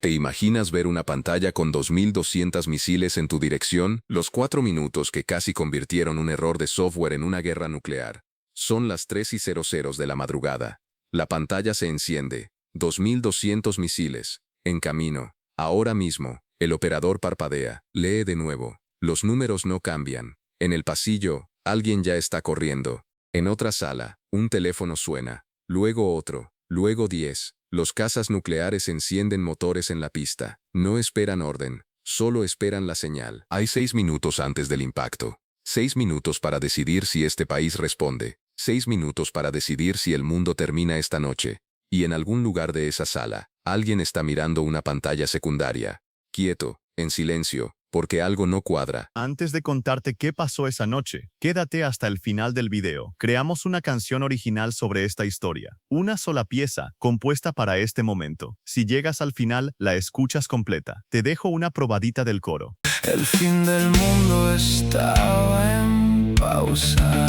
¿Te imaginas ver una pantalla con 2200 misiles en tu dirección? Los 4 minutos que casi convirtieron un error de software en una guerra nuclear. Son las 3:00 de la madrugada. La pantalla se enciende. 2200 misiles. En camino. Ahora mismo. El operador parpadea. Lee de nuevo. Los números no cambian. En el pasillo, alguien ya está corriendo. En otra sala, un teléfono suena. Luego otro. Luego 10. Los cazas nucleares encienden motores en la pista. No esperan orden, solo esperan la señal. Hay 6 minutos antes del impacto. 6 minutos para decidir si este país responde. 6 minutos para decidir si el mundo termina esta noche. Y en algún lugar de esa sala, alguien está mirando una pantalla secundaria. Quieto, en silencio, porque algo no cuadra. Antes de contarte qué pasó esa noche, quédate hasta el final del video. Creamos una canción original sobre esta historia. Una sola pieza, compuesta para este momento. Si llegas al final, la escuchas completa. Te dejo una probadita del coro. El fin del mundo estaba en pausa.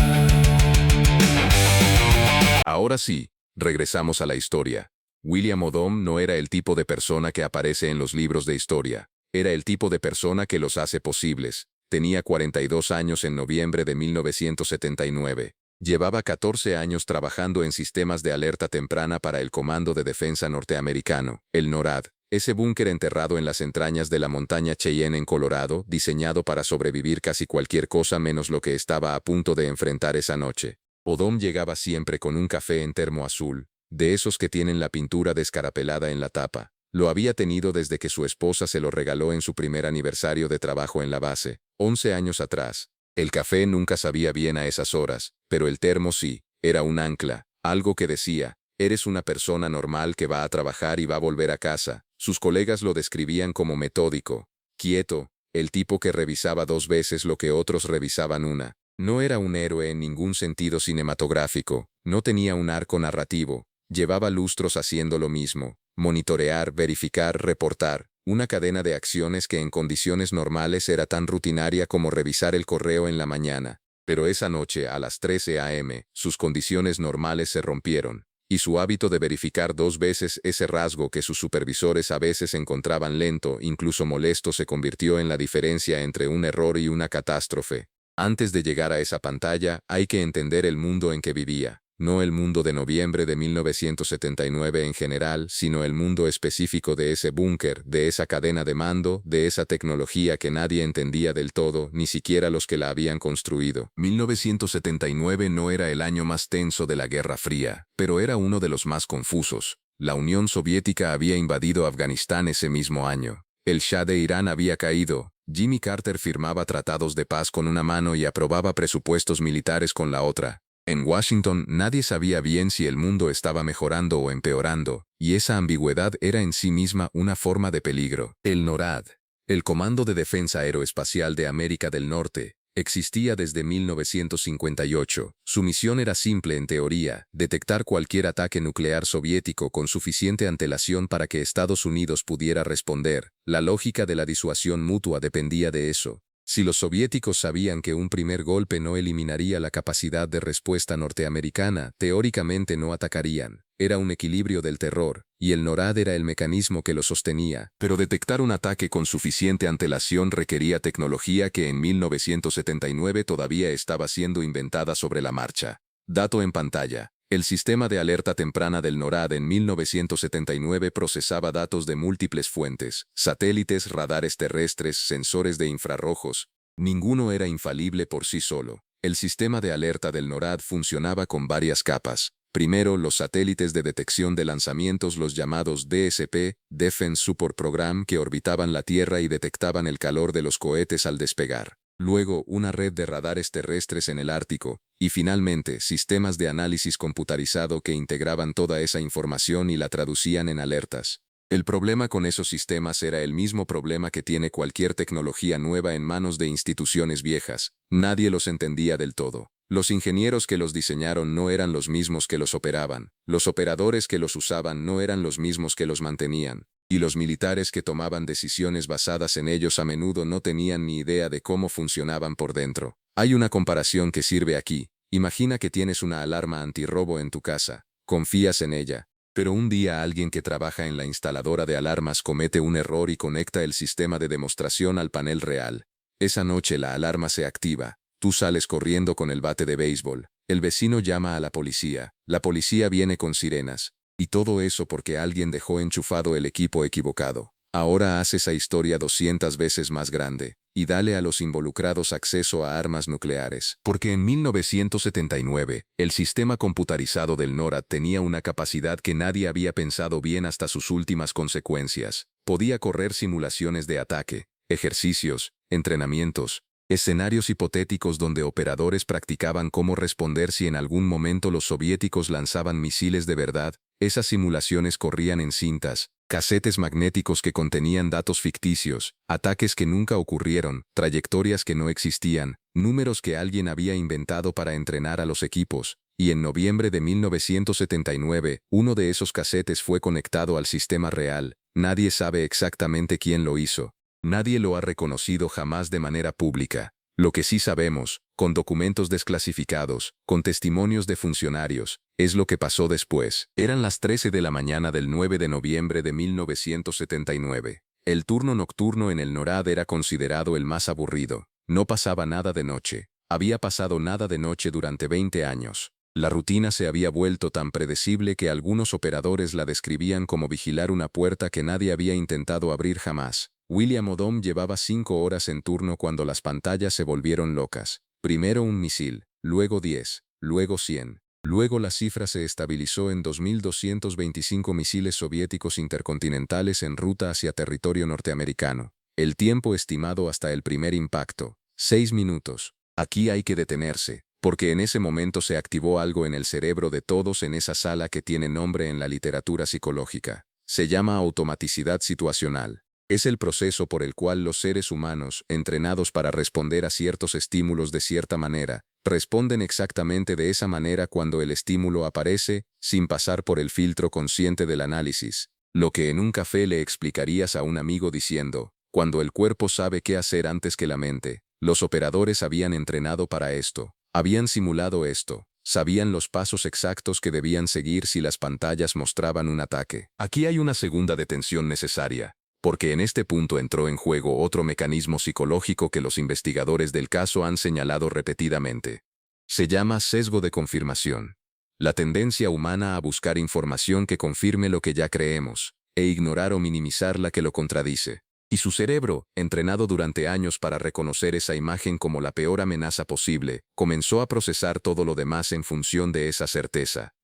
Ahora sí, regresamos a la historia. William Odom no era el tipo de persona que aparece en los libros de historia. Era el tipo de persona que los hace posibles. Tenía 42 años en noviembre de 1979. Llevaba 14 años trabajando en sistemas de alerta temprana para el Comando de Defensa norteamericano, el NORAD, ese búnker enterrado en las entrañas de la montaña Cheyenne en Colorado, diseñado para sobrevivir casi cualquier cosa menos lo que estaba a punto de enfrentar esa noche. Odom llegaba siempre con un café en termo azul, de esos que tienen la pintura descarapelada en la tapa. Lo había tenido desde que su esposa se lo regaló en su primer aniversario de trabajo en la base, 11 años atrás. El café nunca sabía bien a esas horas, pero el termo sí, era un ancla, algo que decía, eres una persona normal que va a trabajar y va a volver a casa. Sus colegas lo describían como metódico, quieto, el tipo que revisaba 2 veces lo que otros revisaban una. No era un héroe en ningún sentido cinematográfico, no tenía un arco narrativo, llevaba lustros haciendo lo mismo. Monitorear, verificar, reportar, una cadena de acciones que en condiciones normales era tan rutinaria como revisar el correo en la mañana. Pero esa noche, a las 13 a.m., sus condiciones normales se rompieron, y su hábito de verificar 2 veces ese rasgo que sus supervisores a veces encontraban lento, incluso molesto, se convirtió en la diferencia entre un error y una catástrofe. Antes de llegar a esa pantalla, hay que entender el mundo en que vivía. No el mundo de noviembre de 1979 en general, sino el mundo específico de ese búnker, de esa cadena de mando, de esa tecnología que nadie entendía del todo, ni siquiera los que la habían construido. 1979 no era el año más tenso de la Guerra Fría, pero era uno de los más confusos. La Unión Soviética había invadido Afganistán ese mismo año. El Shah de Irán había caído. Jimmy Carter firmaba tratados de paz con una mano y aprobaba presupuestos militares con la otra. En Washington nadie sabía bien si el mundo estaba mejorando o empeorando, y esa ambigüedad era en sí misma una forma de peligro. El NORAD, el Comando de Defensa Aeroespacial de América del Norte, existía desde 1958. Su misión era simple en teoría, detectar cualquier ataque nuclear soviético con suficiente antelación para que Estados Unidos pudiera responder. La lógica de la disuasión mutua dependía de eso. Si los soviéticos sabían que un primer golpe no eliminaría la capacidad de respuesta norteamericana, teóricamente no atacarían. Era un equilibrio del terror, y el NORAD era el mecanismo que lo sostenía. Pero detectar un ataque con suficiente antelación requería tecnología que en 1979 todavía estaba siendo inventada sobre la marcha. Dato en pantalla. El sistema de alerta temprana del NORAD en 1979 procesaba datos de múltiples fuentes, satélites, radares terrestres, sensores de infrarrojos. Ninguno era infalible por sí solo. El sistema de alerta del NORAD funcionaba con varias capas. Primero, los satélites de detección de lanzamientos, los llamados DSP, Defense Support Program, que orbitaban la Tierra y detectaban el calor de los cohetes al despegar. Luego, una red de radares terrestres en el Ártico, y finalmente, sistemas de análisis computarizado que integraban toda esa información y la traducían en alertas. El problema con esos sistemas era el mismo problema que tiene cualquier tecnología nueva en manos de instituciones viejas. Nadie los entendía del todo. Los ingenieros que los diseñaron no eran los mismos que los operaban. Los operadores que los usaban no eran los mismos que los mantenían. Y los militares que tomaban decisiones basadas en ellos a menudo no tenían ni idea de cómo funcionaban por dentro. Hay una comparación que sirve aquí. Imagina que tienes una alarma antirrobo en tu casa. Confías en ella. Pero un día alguien que trabaja en la instaladora de alarmas comete un error y conecta el sistema de demostración al panel real. Esa noche la alarma se activa. Tú sales corriendo con el bate de béisbol. El vecino llama a la policía. La policía viene con sirenas. Y todo eso porque alguien dejó enchufado el equipo equivocado. Ahora haz esa historia 200 veces más grande, y dale a los involucrados acceso a armas nucleares. Porque en 1979, el sistema computarizado del NORAD tenía una capacidad que nadie había pensado bien hasta sus últimas consecuencias. Podía correr simulaciones de ataque, ejercicios, entrenamientos, escenarios hipotéticos donde operadores practicaban cómo responder si en algún momento los soviéticos lanzaban misiles de verdad. Esas simulaciones corrían en cintas, casetes magnéticos que contenían datos ficticios, ataques que nunca ocurrieron, trayectorias que no existían, números que alguien había inventado para entrenar a los equipos. Y en noviembre de 1979, uno de esos casetes fue conectado al sistema real. Nadie sabe exactamente quién lo hizo. Nadie lo ha reconocido jamás de manera pública. Lo que sí sabemos, con documentos desclasificados, con testimonios de funcionarios, es lo que pasó después. Eran las 13 de la mañana del 9 de noviembre de 1979. El turno nocturno en el NORAD era considerado el más aburrido. No pasaba nada de noche. Había pasado nada de noche durante 20 años. La rutina se había vuelto tan predecible que algunos operadores la describían como vigilar una puerta que nadie había intentado abrir jamás. William Odom llevaba 5 horas en turno cuando las pantallas se volvieron locas. Primero un misil, luego 10, luego 100. Luego la cifra se estabilizó en 2.225 misiles soviéticos intercontinentales en ruta hacia territorio norteamericano. El tiempo estimado hasta el primer impacto, 6 minutos. Aquí hay que detenerse, porque en ese momento se activó algo en el cerebro de todos en esa sala que tiene nombre en la literatura psicológica. Se llama automaticidad situacional. Es el proceso por el cual los seres humanos, entrenados para responder a ciertos estímulos de cierta manera, responden exactamente de esa manera cuando el estímulo aparece, sin pasar por el filtro consciente del análisis. Lo que en un café le explicarías a un amigo diciendo, cuando el cuerpo sabe qué hacer antes que la mente. Los operadores habían entrenado para esto, habían simulado esto, sabían los pasos exactos que debían seguir si las pantallas mostraban un ataque. Aquí hay una segunda detención necesaria. Porque en este punto entró en juego otro mecanismo psicológico que los investigadores del caso han señalado repetidamente. Se llama sesgo de confirmación. La tendencia humana a buscar información que confirme lo que ya creemos, e ignorar o minimizar la que lo contradice. Y su cerebro, entrenado durante años para reconocer esa imagen como la peor amenaza posible, comenzó a procesar todo lo demás en función de esa certeza.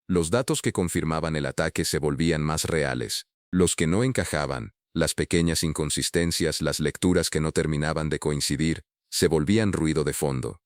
Los datos que confirmaban el ataque se volvían más reales. Los que no encajaban, las pequeñas inconsistencias, las lecturas que no terminaban de coincidir, se volvían ruido de fondo.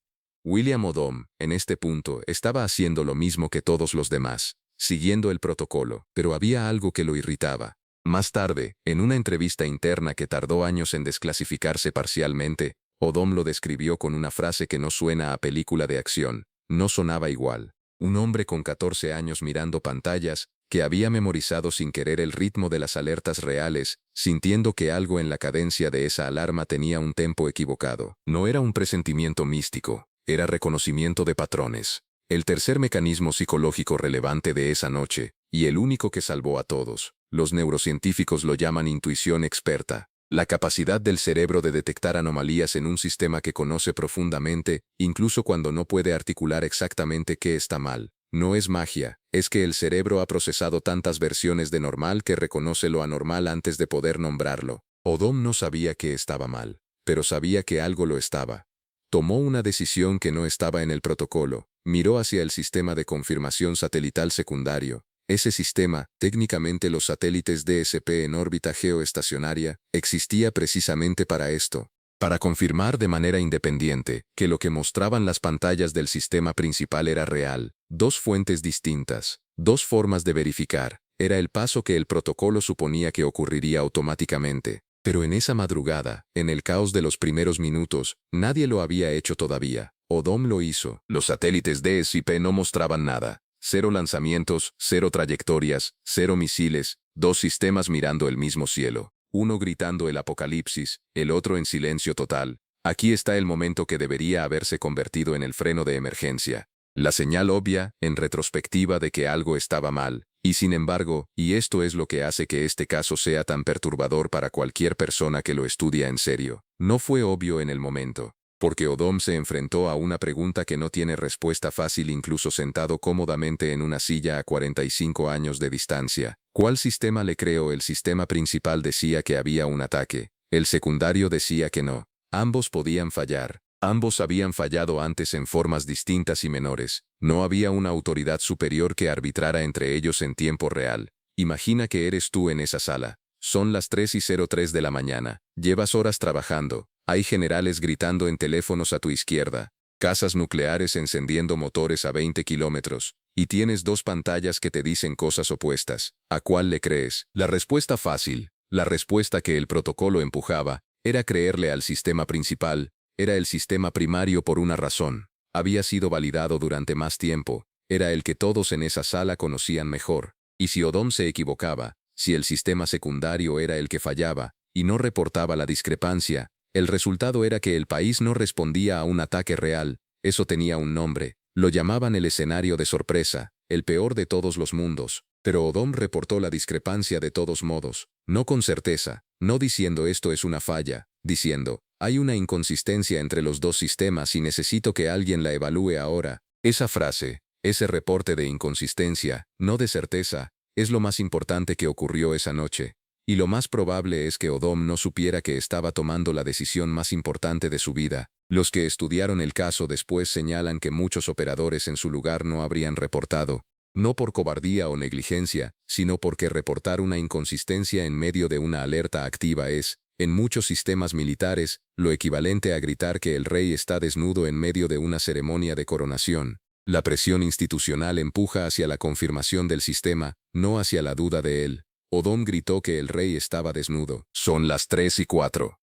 William Odom, en este punto, estaba haciendo lo mismo que todos los demás, siguiendo el protocolo, pero había algo que lo irritaba. Más tarde, en una entrevista interna que tardó años en desclasificarse parcialmente, Odom lo describió con una frase que no suena a película de acción, no sonaba igual. Un hombre con 14 años mirando pantallas, que había memorizado sin querer el ritmo de las alertas reales, sintiendo que algo en la cadencia de esa alarma tenía un tempo equivocado. No era un presentimiento místico, era reconocimiento de patrones. El tercer mecanismo psicológico relevante de esa noche, y el único que salvó a todos, los neurocientíficos lo llaman intuición experta. La capacidad del cerebro de detectar anomalías en un sistema que conoce profundamente, incluso cuando no puede articular exactamente qué está mal. No es magia, es que el cerebro ha procesado tantas versiones de normal que reconoce lo anormal antes de poder nombrarlo. Odom no sabía que estaba mal, pero sabía que algo lo estaba. Tomó una decisión que no estaba en el protocolo, miró hacia el sistema de confirmación satelital secundario. Ese sistema, técnicamente los satélites DSP en órbita geoestacionaria, existía precisamente para esto. Para confirmar de manera independiente que lo que mostraban las pantallas del sistema principal era real. Dos fuentes distintas, dos formas de verificar, era el paso que el protocolo suponía que ocurriría automáticamente. Pero en esa madrugada, en el caos de los primeros minutos, nadie lo había hecho todavía. Odom lo hizo. Los satélites DSP no mostraban nada. 0 lanzamientos, 0 trayectorias, 0 misiles, 2 sistemas mirando el mismo cielo. Uno gritando el apocalipsis, el otro en silencio total. Aquí está el momento que debería haberse convertido en el freno de emergencia. La señal obvia, en retrospectiva, de que algo estaba mal, Y sin embargo, y esto es lo que hace que este caso sea tan perturbador para cualquier persona que lo estudia en serio, no fue obvio en el momento. Porque Odom se enfrentó a una pregunta que no tiene respuesta fácil incluso sentado cómodamente en una silla a 45 años de distancia. ¿Cuál sistema le creó? El sistema principal decía que había un ataque. El secundario decía que no. Ambos podían fallar. Ambos habían fallado antes en formas distintas y menores. No había una autoridad superior que arbitrara entre ellos en tiempo real. Imagina que eres tú en esa sala. Son las 3:03 de la mañana. Llevas horas trabajando. Hay generales gritando en teléfonos a tu izquierda. Casas nucleares encendiendo motores a 20 kilómetros. Y tienes dos pantallas que te dicen cosas opuestas. ¿A cuál le crees? La respuesta fácil, la respuesta que el protocolo empujaba, era creerle al sistema principal. Era el sistema primario por una razón. Había sido validado durante más tiempo. Era el que todos en esa sala conocían mejor. Y si Odom se equivocaba, si el sistema secundario era el que fallaba, y no reportaba la discrepancia, el resultado era que el país no respondía a un ataque real. Eso tenía un nombre. Lo llamaban el escenario de sorpresa, el peor de todos los mundos. Pero Odom reportó la discrepancia de todos modos, no con certeza, no diciendo esto es una falla, diciendo, hay una inconsistencia entre los dos sistemas y necesito que alguien la evalúe ahora. Esa frase, ese reporte de inconsistencia, no de certeza, es lo más importante que ocurrió esa noche. Y lo más probable es que Odom no supiera que estaba tomando la decisión más importante de su vida. Los que estudiaron el caso después señalan que muchos operadores en su lugar no habrían reportado, no por cobardía o negligencia, sino porque reportar una inconsistencia en medio de una alerta activa es, en muchos sistemas militares, lo equivalente a gritar que el rey está desnudo en medio de una ceremonia de coronación. La presión institucional empuja hacia la confirmación del sistema, no hacia la duda de él. Odom gritó que el rey estaba desnudo. Son las 3:04.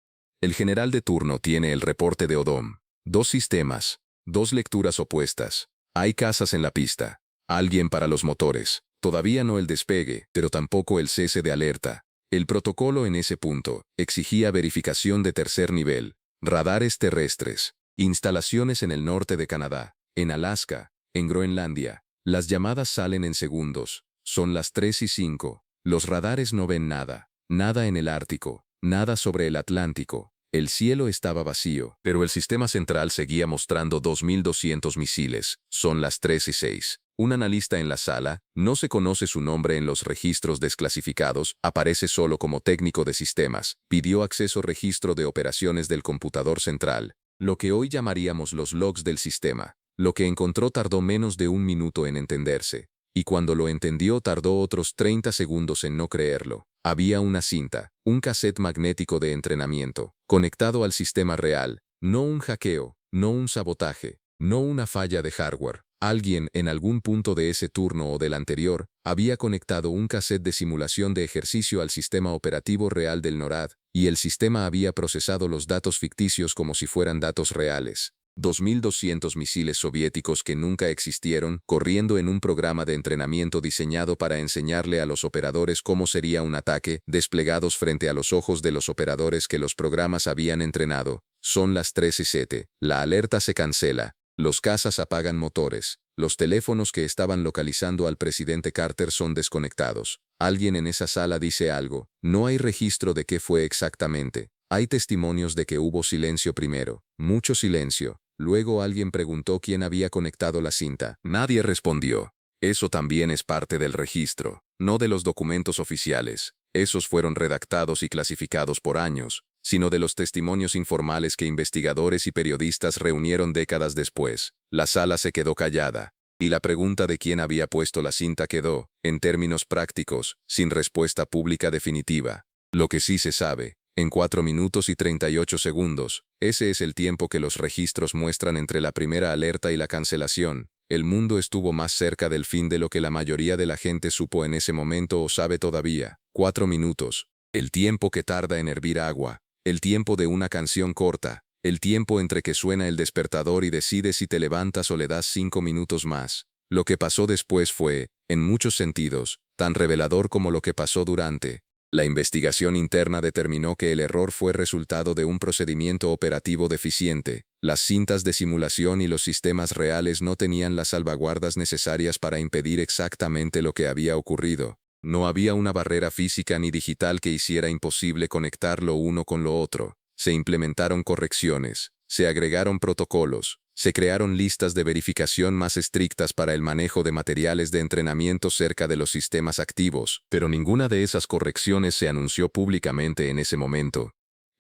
El general de turno tiene el reporte de Odom. Dos sistemas, dos lecturas opuestas. Hay casas en la pista. Alguien para los motores. Todavía no el despegue, pero tampoco el cese de alerta. El protocolo en ese punto exigía verificación de tercer nivel. Radares terrestres. Instalaciones en el norte de Canadá, en Alaska, en Groenlandia. Las llamadas salen en segundos. Son las 3:05. Los radares no ven nada. Nada en el Ártico. Nada sobre el Atlántico. El cielo estaba vacío, pero el sistema central seguía mostrando 2.200 misiles. Son las 3:06. Un analista en la sala, no se conoce su nombre en los registros desclasificados, aparece solo como técnico de sistemas, pidió acceso registro de operaciones del computador central, lo que hoy llamaríamos los logs del sistema. Lo que encontró tardó menos de un minuto en entenderse. Y cuando lo entendió tardó otros 30 segundos en no creerlo. Había una cinta, un cassette magnético de entrenamiento, conectado al sistema real, no un hackeo, no un sabotaje, no una falla de hardware. Alguien, en algún punto de ese turno o del anterior, había conectado un cassette de simulación de ejercicio al sistema operativo real del NORAD, y el sistema había procesado los datos ficticios como si fueran datos reales. 2.200 misiles soviéticos que nunca existieron, corriendo en un programa de entrenamiento diseñado para enseñarle a los operadores cómo sería un ataque, desplegados frente a los ojos de los operadores que los programas habían entrenado. Son las 3:07. La alerta se cancela. Los cazas apagan motores. Los teléfonos que estaban localizando al presidente Carter son desconectados. Alguien en esa sala dice algo. No hay registro de qué fue exactamente. Hay testimonios de que hubo silencio primero. Mucho silencio. Luego alguien preguntó quién había conectado la cinta. Nadie respondió. Eso también es parte del registro, no de los documentos oficiales. Esos fueron redactados y clasificados por años, sino de los testimonios informales que investigadores y periodistas reunieron décadas después. La sala se quedó callada, y la pregunta de quién había puesto la cinta quedó, en términos prácticos, sin respuesta pública definitiva. Lo que sí se sabe, en 4 minutos y 38 segundos, ese es el tiempo que los registros muestran entre la primera alerta y la cancelación. El mundo estuvo más cerca del fin de lo que la mayoría de la gente supo en ese momento o sabe todavía. 4 minutos. El tiempo que tarda en hervir agua. El tiempo de una canción corta. El tiempo entre que suena el despertador y decides si te levantas o le das 5 minutos más. Lo que pasó después fue, en muchos sentidos, tan revelador como lo que pasó durante. La investigación interna determinó que el error fue resultado de un procedimiento operativo deficiente. Las cintas de simulación y los sistemas reales no tenían las salvaguardas necesarias para impedir exactamente lo que había ocurrido. No había una barrera física ni digital que hiciera imposible conectar lo uno con lo otro. Se implementaron correcciones, se agregaron protocolos, se crearon listas de verificación más estrictas para el manejo de materiales de entrenamiento cerca de los sistemas activos, pero ninguna de esas correcciones se anunció públicamente en ese momento.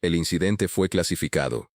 El incidente fue clasificado.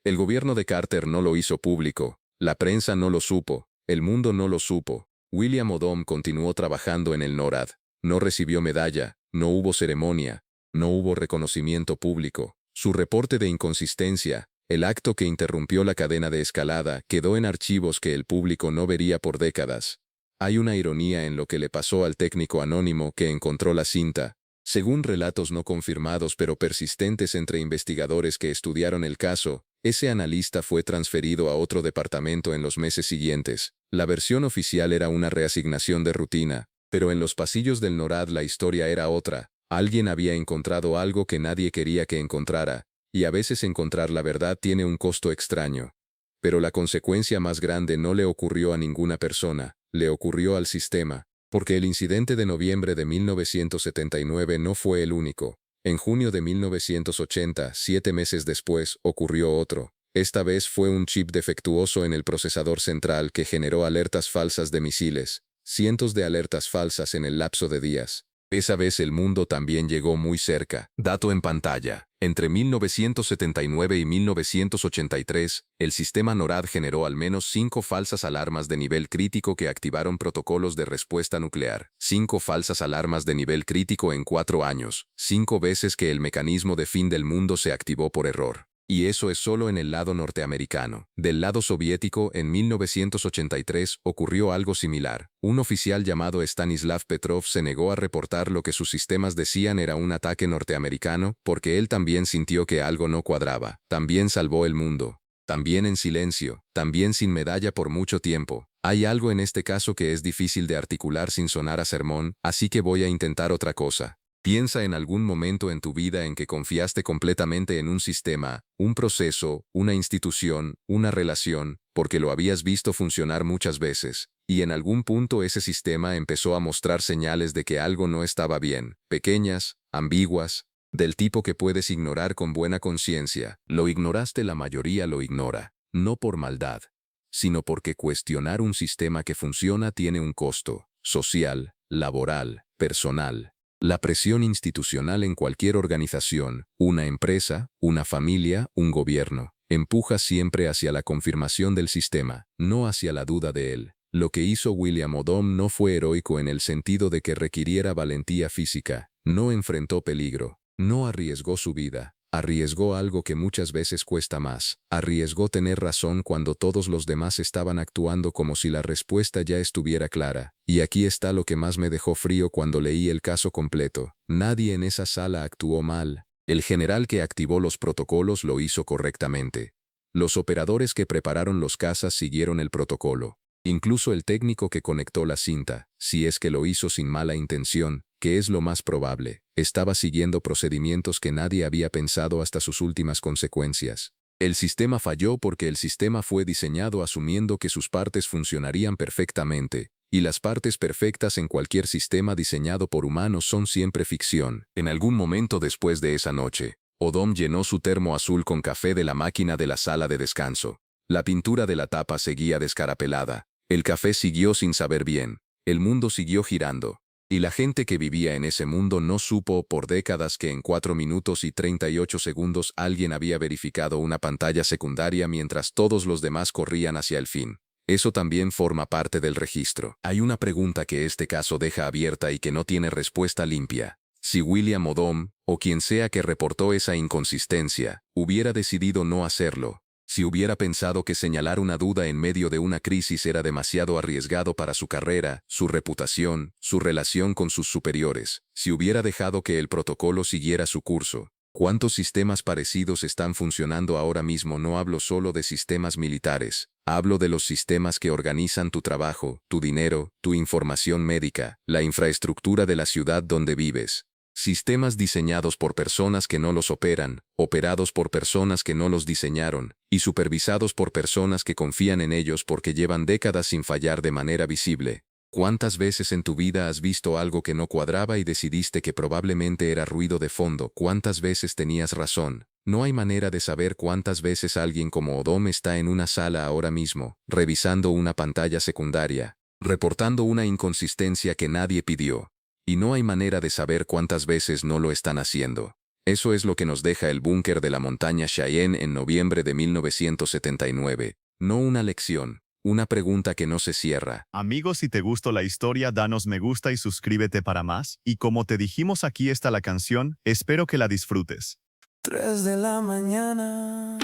El gobierno de Carter no lo hizo público, la prensa no lo supo, el mundo no lo supo. William Odom continuó trabajando en el NORAD. No recibió medalla, no hubo ceremonia, no hubo reconocimiento público. Su reporte de inconsistencia, el acto que interrumpió la cadena de escalada, quedó en archivos que el público no vería por décadas. Hay una ironía en lo que le pasó al técnico anónimo que encontró la cinta. Según relatos no confirmados pero persistentes entre investigadores que estudiaron el caso, ese analista fue transferido a otro departamento en los meses siguientes. La versión oficial era una reasignación de rutina, pero en los pasillos del NORAD la historia era otra. Alguien había encontrado algo que nadie quería que encontrara, y a veces encontrar la verdad tiene un costo extraño. Pero la consecuencia más grande no le ocurrió a ninguna persona, le ocurrió al sistema, porque el incidente de noviembre de 1979 no fue el único. En junio de 1980, 7 meses después, ocurrió otro. Esta vez fue un chip defectuoso en el procesador central que generó alertas falsas de misiles, cientos de alertas falsas en el lapso de días. Esa vez el mundo también llegó muy cerca. Dato en pantalla. Entre 1979 y 1983, el sistema NORAD generó al menos 5 falsas alarmas de nivel crítico que activaron protocolos de respuesta nuclear. 5 falsas alarmas de nivel crítico en 4 años. 5 veces que el mecanismo de fin del mundo se activó por error. Y eso es solo en el lado norteamericano. Del lado soviético, en 1983, ocurrió algo similar. Un oficial llamado Stanislav Petrov se negó a reportar lo que sus sistemas decían era un ataque norteamericano, porque él también sintió que algo no cuadraba. También salvó el mundo. También en silencio. También sin medalla por mucho tiempo. Hay algo en este caso que es difícil de articular sin sonar a sermón, así que voy a intentar otra cosa. Piensa en algún momento en tu vida en que confiaste completamente en un sistema, un proceso, una institución, una relación, porque lo habías visto funcionar muchas veces, y en algún punto ese sistema empezó a mostrar señales de que algo no estaba bien, pequeñas, ambiguas, del tipo que puedes ignorar con buena conciencia. Lo ignoraste, la mayoría lo ignora, no por maldad, sino porque cuestionar un sistema que funciona tiene un costo, social, laboral, personal. La presión institucional en cualquier organización, una empresa, una familia, un gobierno, empuja siempre hacia la confirmación del sistema, no hacia la duda de él. Lo que hizo William Odom no fue heroico en el sentido de que requiriera valentía física, no enfrentó peligro, no arriesgó su vida. Arriesgó algo que muchas veces cuesta más. Arriesgó tener razón cuando todos los demás estaban actuando como si la respuesta ya estuviera clara. Y aquí está lo que más me dejó frío cuando leí el caso completo. Nadie en esa sala actuó mal. El general que activó los protocolos lo hizo correctamente. Los operadores que prepararon los cazas siguieron el protocolo. Incluso el técnico que conectó la cinta, si es que lo hizo sin mala intención, que es lo más probable, estaba siguiendo procedimientos que nadie había pensado hasta sus últimas consecuencias. El sistema falló porque el sistema fue diseñado asumiendo que sus partes funcionarían perfectamente, y las partes perfectas en cualquier sistema diseñado por humanos son siempre ficción. En algún momento después de esa noche, Odom llenó su termo azul con café de la máquina de la sala de descanso. La pintura de la tapa seguía descarapelada. El café siguió sin saber bien. El mundo siguió girando. Y la gente que vivía en ese mundo no supo por décadas que en 4 minutos y 38 segundos alguien había verificado una pantalla secundaria mientras todos los demás corrían hacia el fin. Eso también forma parte del registro. Hay una pregunta que este caso deja abierta y que no tiene respuesta limpia. Si William Odom, o quien sea que reportó esa inconsistencia, hubiera decidido no hacerlo, si hubiera pensado que señalar una duda en medio de una crisis era demasiado arriesgado para su carrera, su reputación, su relación con sus superiores, si hubiera dejado que el protocolo siguiera su curso, ¿cuántos sistemas parecidos están funcionando ahora mismo? No hablo solo de sistemas militares, hablo de los sistemas que organizan tu trabajo, tu dinero, tu información médica, la infraestructura de la ciudad donde vives. Sistemas diseñados por personas que no los operan, operados por personas que no los diseñaron, y supervisados por personas que confían en ellos porque llevan décadas sin fallar de manera visible. ¿Cuántas veces en tu vida has visto algo que no cuadraba y decidiste que probablemente era ruido de fondo? ¿Cuántas veces tenías razón? No hay manera de saber cuántas veces alguien como Odom está en una sala ahora mismo, revisando una pantalla secundaria, reportando una inconsistencia que nadie pidió. Y no hay manera de saber cuántas veces no lo están haciendo. Eso es lo que nos deja el búnker de la montaña Cheyenne en noviembre de 1979. No una lección, una pregunta que no se cierra. Amigos, si te gustó la historia, danos me gusta y suscríbete para más. Y como te dijimos, aquí está la canción, espero que la disfrutes. 3 de la mañana.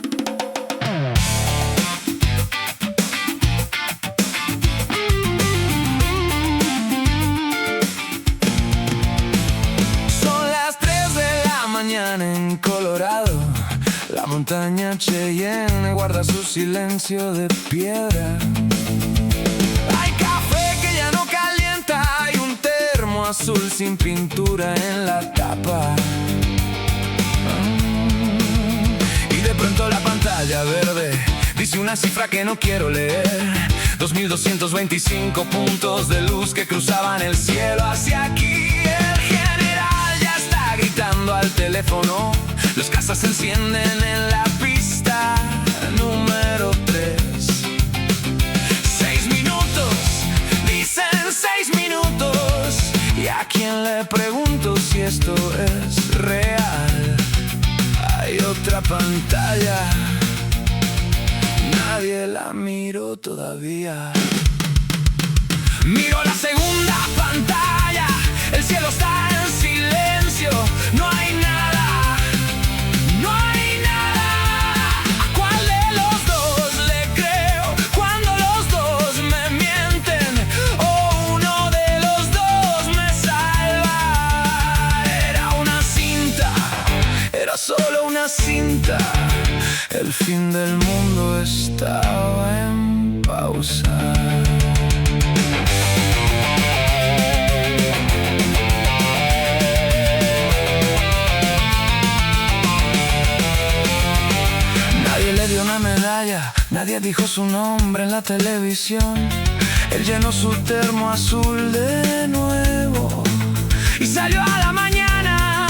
Son las 3 de la mañana en Colorado. La montaña Cheyenne guarda su silencio de piedra. Hay café que ya no calienta, hay un termo azul sin pintura en la tapa. De pronto la pantalla verde dice una cifra que no quiero leer. 2225 puntos de luz que cruzaban el cielo hacia aquí. El general ya está gritando al teléfono. Los cazas se encienden en la pista número 3. 6 minutos, dicen 6 minutos. ¿Y a quién le pregunto si esto es real? Hay otra pantalla, nadie la miró todavía. Miro la segunda pantalla, el cielo está en silencio, no hay nada, no hay nada. ¿A cuál de los dos le creo cuando los dos me mienten? O uno de los dos me salva. Era una cinta, era solo una cinta. El fin del mundo estaba en pausa. Nadie le dio una medalla, nadie dijo su nombre en la televisión. Él llenó su termo azul de nuevo y salió a la mañana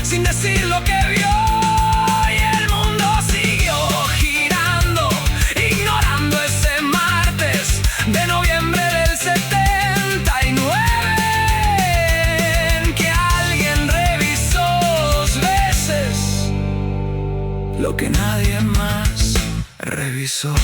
sin decir lo que vio. De noviembre del 79, en que alguien revisó 2 veces lo que nadie más revisó.